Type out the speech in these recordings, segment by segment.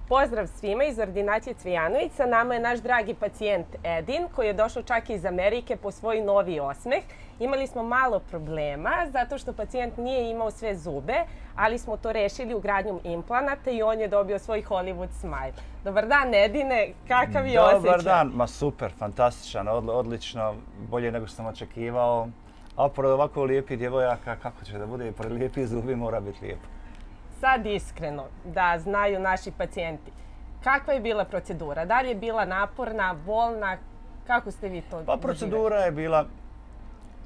Pozdrav svima iz ordinacije Cvijanović. Sa nama je naš dragi pacijent Edin koji je došao čak iz Amerike po svoj novi osmeh. Imali smo malo problema zato što pacijent nije imao sve zube, ali smo to rešili ugradnjom implanata i on je dobio svoj Hollywood smile. Dobar dan Edine, kakav je osjećaj? Dobar dan, ma super, fantastičan, odlično, bolje nego što sam očekivao. A pored ovako lijepih djevojaka, kako će da bude, pored lijepih zubi mora biti lijepo. Sad iskreno, da znaju naši pacijenti, kakva je bila procedura? Da li je bila naporna, bolna? Kako ste vi to doživjeli? Pa procedura je bila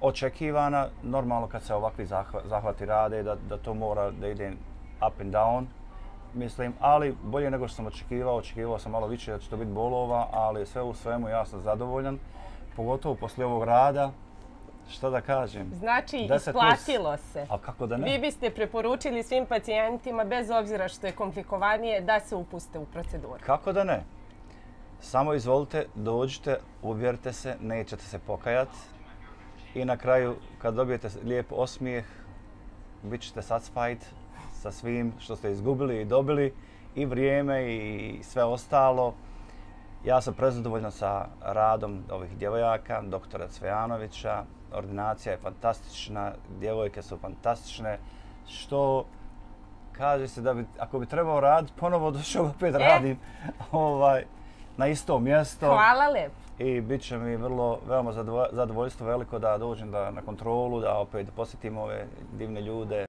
očekivana, normalno kad se ovakvi zahvati rade, da to mora da ide up and down, mislim, ali bolje nego što sam očekivao sam malo više da će to biti bolova, ali sve u svemu ja sam zadovoljan, pogotovo poslije ovog rada. Šta da kažem? Znači, isplatilo se. A kako da ne? Vi biste preporučili svim pacijentima, bez obzira što je komplikovanije, da se upuste u proceduru. Kako da ne? Samo izvolite, dođite, uvjerite se, nećete se pokajati. I na kraju, kad dobijete lijep osmijeh, bit ćete satisfied sa svim što ste izgubili i dobili, i vrijeme i sve ostalo. Ja sam prezadovoljan sa radom ovih djevojaka, doktora Cvijanovića. Ordinacija je fantastična, djevojke su fantastične, što kaže se da bi, ako bi trebao raditi, ponovo došao opet radim na isto mjesto. Hvala lepo. I bit će mi veoma zadovoljstvo veliko da dođem na kontrolu, da opet posjetim ove divne ljude.